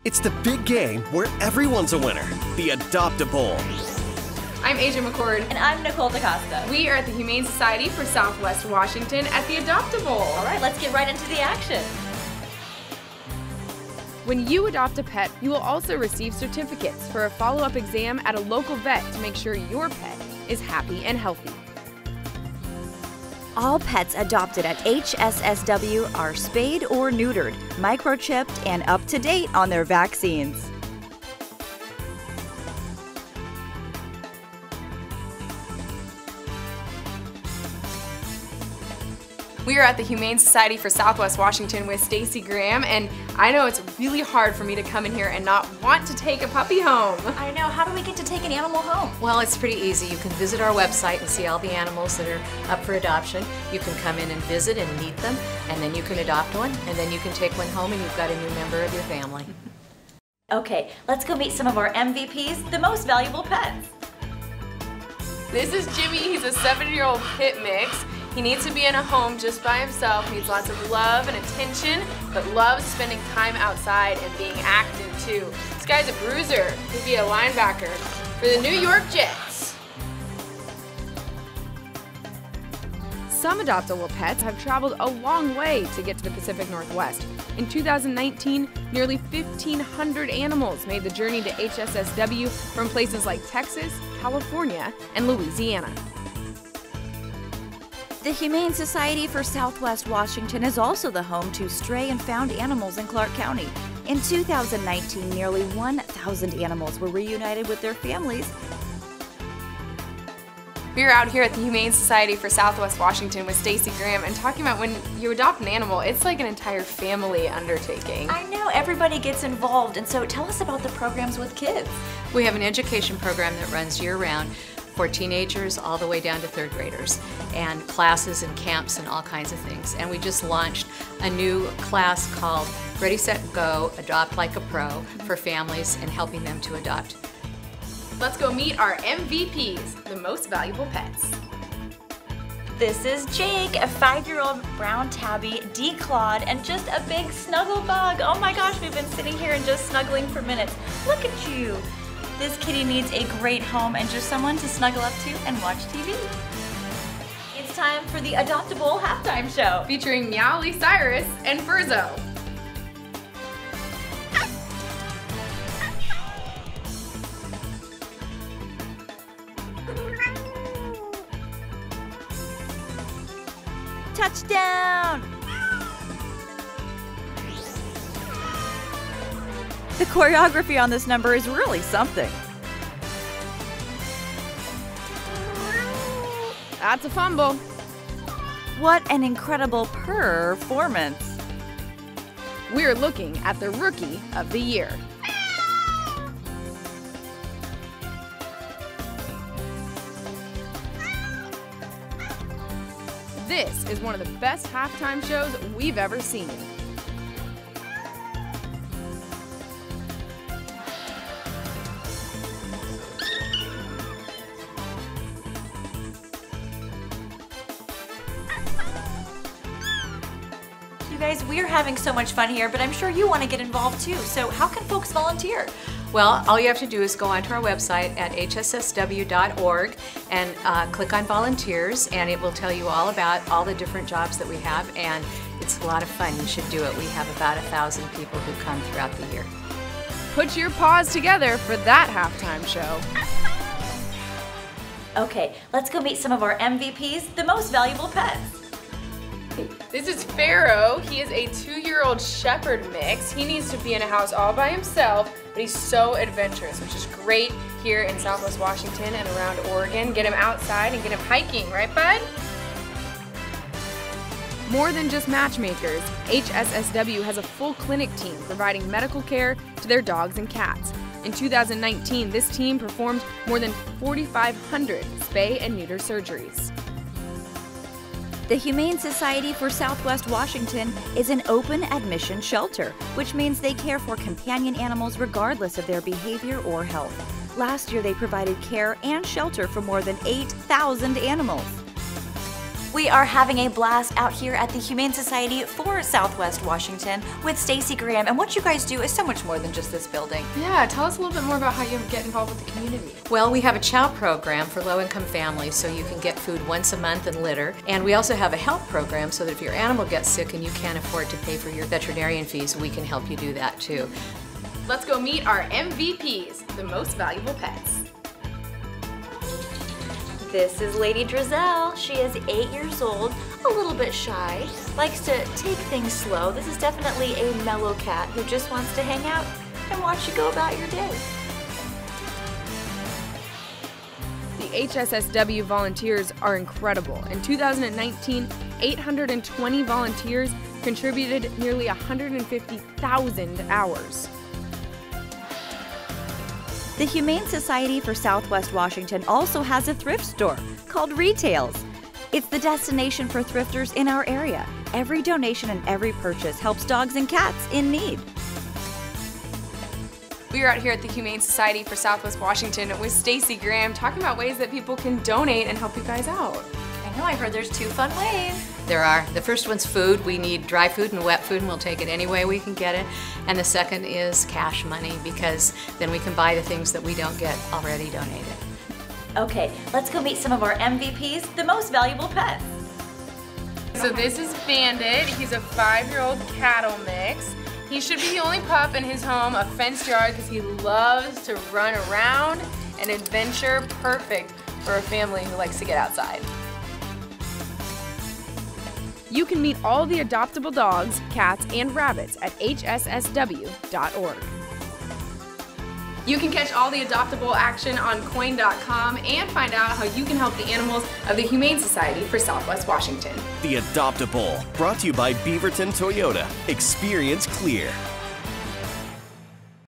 It's the big game where everyone's a winner. The Adopt-A-Bowl. I'm Asia McCord. And I'm Nicole DaCosta. We are at the Humane Society for Southwest Washington at the Adopt-A-Bowl. All right, let's get right into the action. When you adopt a pet, you will also receive certificates for a follow-up exam at a local vet to make sure your pet is happy and healthy. All pets adopted at HSSW are spayed or neutered, microchipped, and up to date on their vaccines. We are at the Humane Society for Southwest Washington with Stacey Graham, and I know it's really hard for me to come in here and not want to take a puppy home. I know. How do we get to take an animal home? Well, it's pretty easy. You can visit our website and see all the animals that are up for adoption. You can come in and visit and meet them, and then you can adopt one, and then you can take one home and you've got a new member of your family. Okay, let's go meet some of our MVPs, the most valuable pets. This is Jimmy. He's a 7-year-old pit mix. He needs to be in a home just by himself, needs lots of love and attention, but loves spending time outside and being active too. This guy's a bruiser. He'd be a linebacker for the New York Jets. Some adoptable pets have traveled a long way to get to the Pacific Northwest. In 2019, nearly 1,500 animals made the journey to HSSW from places like Texas, California, and Louisiana. The Humane Society for Southwest Washington is also the home to stray and found animals in Clark County. In 2019, nearly 1,000 animals were reunited with their families. We are out here at the Humane Society for Southwest Washington with Stacey Graham and talking about when you adopt an animal, it's like an entire family undertaking. I know, everybody gets involved, and so tell us about the programs with kids. We have an education program that runs year-round for teenagers all the way down to 3rd graders, and classes and camps and all kinds of things. And we just launched a new class called Ready, Set, Go, Adopt Like a Pro for families and helping them to adopt. Let's go meet our MVPs, the most valuable pets. This is Jake, a 5-year-old brown tabby, declawed, and just a big snuggle bug. Oh my gosh, we've been sitting here and just snuggling for minutes. Look at you. This kitty needs a great home and just someone to snuggle up to and watch TV. It's time for the Adopt-A-Bowl halftime show. Featuring Meowly Cyrus and Furzo. Touchdown! The choreography on this number is really something. That's a fumble. What an incredible performance. We're looking at the Rookie of the Year. This is one of the best halftime shows we've ever seen. You guys, we're having so much fun here, but I'm sure you want to get involved too. So how can folks volunteer? Well, all you have to do is go onto our website at hssw.org and click on volunteers, and it will tell you all about all the different jobs that we have, and it's a lot of fun. You should do it. We have about 1,000 people who come throughout the year. Put your paws together for that halftime show. Okay, let's go meet some of our MVPs, the most valuable pets. This is Pharoah. He is a 2-year-old shepherd mix. He needs to be in a house all by himself, but he's so adventurous, which is great here in Southwest Washington and around Oregon. Get him outside and get him hiking, right, bud? More than just matchmakers, HSSW has a full clinic team providing medical care to their dogs and cats. In 2019, this team performed more than 4,500 spay and neuter surgeries. The Humane Society for Southwest Washington is an open admission shelter, which means they care for companion animals regardless of their behavior or health. Last year, they provided care and shelter for more than 8,000 animals. We are having a blast out here at the Humane Society for Southwest Washington with Stacey Graham, and what you guys do is so much more than just this building. Yeah, tell us a little bit more about how you get involved with the community. Well, we have a Chow program for low-income families, so you can get food once a month and litter. And we also have a health program so that if your animal gets sick and you can't afford to pay for your veterinarian fees, we can help you do that too. Let's go meet our MVPs, the most valuable pets. This is Lady Drizzle. She is 8 years old, a little bit shy, likes to take things slow. This is definitely a mellow cat who just wants to hang out and watch you go about your day. The HSSW volunteers are incredible. In 2019, 820 volunteers contributed nearly 150,000 hours. The Humane Society for Southwest Washington also has a thrift store called Retails. It's the destination for thrifters in our area. Every donation and every purchase helps dogs and cats in need. We are out here at the Humane Society for Southwest Washington with Stacey Graham talking about ways that people can donate and help you guys out. I know, I heard there's 2 fun ways. There are. The first one's food. We need dry food and wet food, and we'll take it any way we can get it. And the second is cash money, because then we can buy the things that we don't get already donated. Okay, let's go meet some of our MVPs, the most valuable pets. So this is Bandit. He's a 5-year-old cattle mix. He should be the only pup in his home, a fenced yard, because he loves to run around and adventure. Perfect for a family who likes to get outside. You can meet all the adoptable dogs, cats, and rabbits at hssw.org. You can catch all the adoptable action on KOIN.com and find out how you can help the animals of the Humane Society for Southwest Washington. The Adoptable, brought to you by Beaverton Toyota. Experience clear.